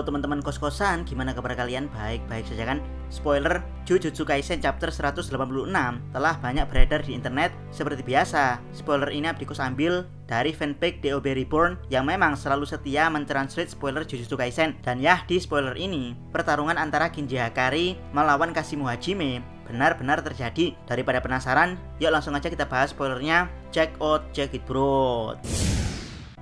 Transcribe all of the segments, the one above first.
Halo teman-teman kos-kosan, gimana kabar kalian? Baik-baik saja kan? Spoiler, Jujutsu Kaisen chapter 186 telah banyak beredar di internet. Seperti biasa, spoiler ini Abdikus ambil dari fanpage DOB Reborn yang memang selalu setia mentranslate spoiler Jujutsu Kaisen. Dan ya, di spoiler ini, pertarungan antara Kinji Hakari melawan Kashimo Hajime benar-benar terjadi. Daripada penasaran, yuk langsung aja kita bahas spoilernya. Check it bro.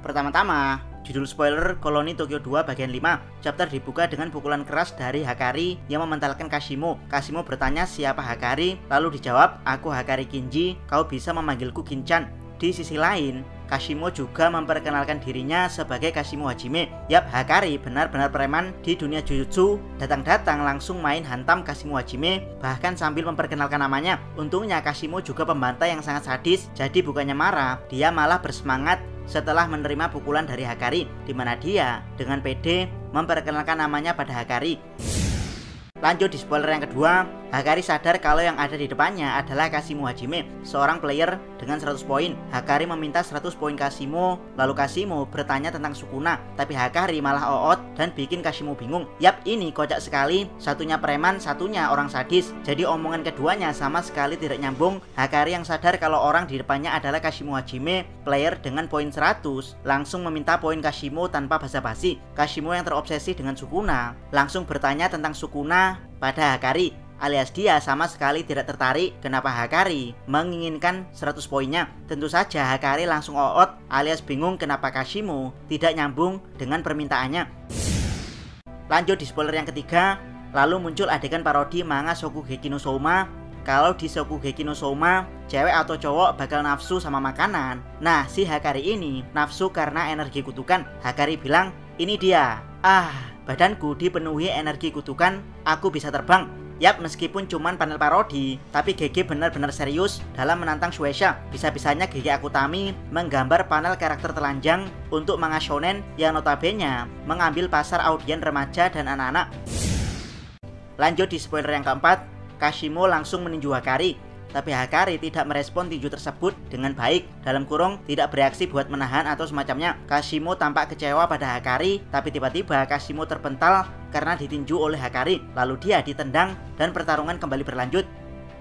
Pertama-tama, judul spoiler Koloni Tokyo 2 bagian 5. Chapter dibuka dengan pukulan keras dari Hakari yang mementalkan Kashimo. Kashimo bertanya siapa Hakari, lalu dijawab, aku Hakari Kinji, kau bisa memanggilku Kinchan. Di sisi lain, Kashimo juga memperkenalkan dirinya sebagai Kashimo Hajime. Yap, Hakari benar-benar preman di dunia Jujutsu. Datang-datang langsung main hantam Kashimo Hajime, bahkan sambil memperkenalkan namanya. Untungnya Kashimo juga pembantai yang sangat sadis, jadi bukannya marah, dia malah bersemangat setelah menerima pukulan dari Hakari, di mana dia dengan pede memperkenalkan namanya pada Hakari. Lanjut di spoiler yang kedua, Hakari sadar kalau yang ada di depannya adalah Kashimo Hajime, seorang player dengan 100 poin. Hakari meminta 100 poin Kashimo, lalu Kashimo bertanya tentang Sukuna, tapi Hakari malah oot dan bikin Kashimo bingung. Yap, ini kocak sekali, satunya preman, satunya orang sadis. Jadi omongan keduanya sama sekali tidak nyambung. Hakari yang sadar kalau orang di depannya adalah Kashimo Hajime, player dengan poin 100, langsung meminta poin Kashimo tanpa basa-basi. Kashimo yang terobsesi dengan Sukuna langsung bertanya tentang Sukuna pada Hakari, alias dia sama sekali tidak tertarik kenapa Hakari menginginkan 100 poinnya. Tentu saja Hakari langsung oot alias bingung kenapa Kashimo tidak nyambung dengan permintaannya. Lanjut di spoiler yang ketiga, lalu muncul adegan parodi manga Shokugeki no Souma. Kalau di Shokugeki no Souma, cewek atau cowok bakal nafsu sama makanan. Nah, si Hakari ini nafsu karena energi kutukan. Hakari bilang, ini dia. Badanku dipenuhi energi kutukan, aku bisa terbang. Yap, meskipun cuman panel parodi, tapi GG benar-benar serius dalam menantang Shueisha. Bisa-bisanya GG Akutami menggambar panel karakter telanjang untuk manga shonen yang notabene mengambil pasar audien remaja dan anak-anak. Lanjut di spoiler yang keempat, Kashimo langsung meninju Hakari. Tapi Hakari tidak merespon tinju tersebut dengan baik, dalam kurung tidak bereaksi buat menahan atau semacamnya. Kashimo tampak kecewa pada Hakari, tapi tiba-tiba Kashimo terpental karena ditinju oleh Hakari. Lalu dia ditendang dan pertarungan kembali berlanjut.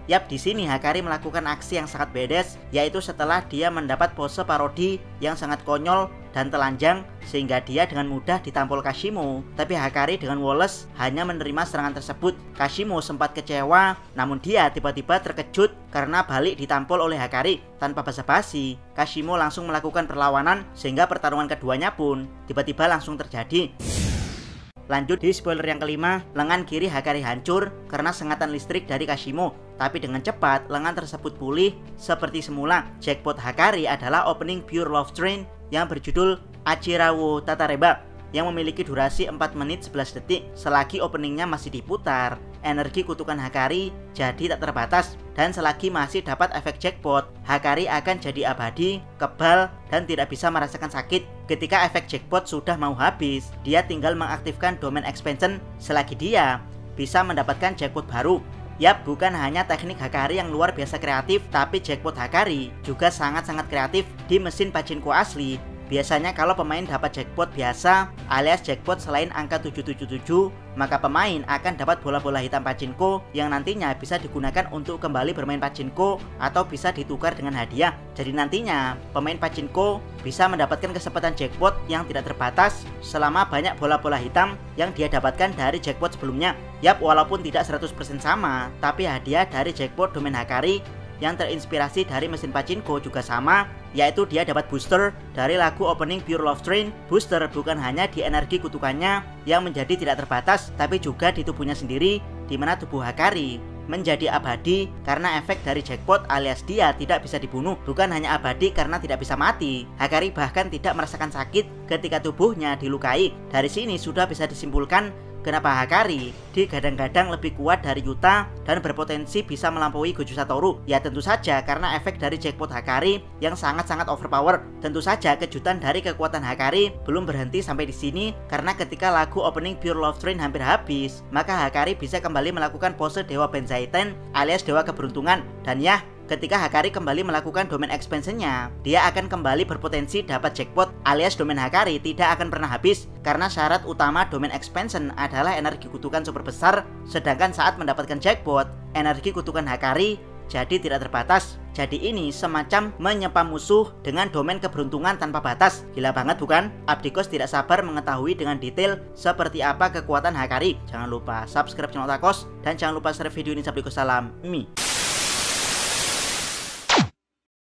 Yap, di sini Hakari melakukan aksi yang sangat badass, yaitu setelah dia mendapat pose parodi yang sangat konyol dan telanjang sehingga dia dengan mudah ditampol Kashimo. Tapi Hakari dengan woles hanya menerima serangan tersebut. Kashimo sempat kecewa, namun dia tiba-tiba terkejut karena balik ditampol oleh Hakari. Tanpa basa-basi, Kashimo langsung melakukan perlawanan sehingga pertarungan keduanya pun tiba-tiba langsung terjadi. Lanjut di spoiler yang kelima, lengan kiri Hakari hancur karena sengatan listrik dari Kashimo. Tapi dengan cepat, lengan tersebut pulih seperti semula. Jackpot Hakari adalah opening Pure Love Train yang berjudul Achira wo Tatareba, yang memiliki durasi 4 menit 11 detik. Selagi openingnya masih diputar, energi kutukan Hakari jadi tak terbatas. Dan selagi masih dapat efek jackpot, Hakari akan jadi abadi, kebal, dan tidak bisa merasakan sakit. Ketika efek jackpot sudah mau habis, dia tinggal mengaktifkan domain expansion selagi dia bisa mendapatkan jackpot baru. Yap, bukan hanya teknik Hakari yang luar biasa kreatif, tapi jackpot Hakari juga sangat-sangat kreatif. Di mesin pachinko asli, biasanya kalau pemain dapat jackpot biasa alias jackpot selain angka 777, maka pemain akan dapat bola-bola hitam pachinko yang nantinya bisa digunakan untuk kembali bermain pachinko atau bisa ditukar dengan hadiah. Jadi nantinya pemain pachinko bisa mendapatkan kesempatan jackpot yang tidak terbatas selama banyak bola-bola hitam yang dia dapatkan dari jackpot sebelumnya. Yap, walaupun tidak 100% sama, tapi hadiah dari jackpot domain Hakari yang terinspirasi dari mesin pachinko juga sama, yaitu dia dapat booster dari lagu opening Pure Love Train. Booster bukan hanya di energi kutukannya yang menjadi tidak terbatas, tapi juga di tubuhnya sendiri, di mana tubuh Hakari menjadi abadi karena efek dari jackpot alias dia tidak bisa dibunuh. Bukan hanya abadi karena tidak bisa mati, Hakari bahkan tidak merasakan sakit ketika tubuhnya dilukai. Dari sini sudah bisa disimpulkan kenapa Hakari digadang-gadang lebih kuat dari Yuta dan berpotensi bisa melampaui Gojo Satoru. Ya tentu saja karena efek dari jackpot Hakari yang sangat-sangat overpower. Tentu saja kejutan dari kekuatan Hakari belum berhenti sampai di sini, karena ketika lagu opening Pure Love Train hampir habis, maka Hakari bisa kembali melakukan pose Dewa Benzaiten alias Dewa Keberuntungan. Dan ya, ketika Hakari kembali melakukan domain expansionnya, dia akan kembali berpotensi dapat jackpot, alias domain Hakari tidak akan pernah habis karena syarat utama domain expansion adalah energi kutukan super besar, sedangkan saat mendapatkan jackpot, energi kutukan Hakari jadi tidak terbatas. Jadi ini semacam menyepam musuh dengan domain keberuntungan tanpa batas. Gila banget bukan? Abdikos tidak sabar mengetahui dengan detail seperti apa kekuatan Hakari. Jangan lupa subscribe channel Otakos dan jangan lupa share video ini. Abdikos salam Mi.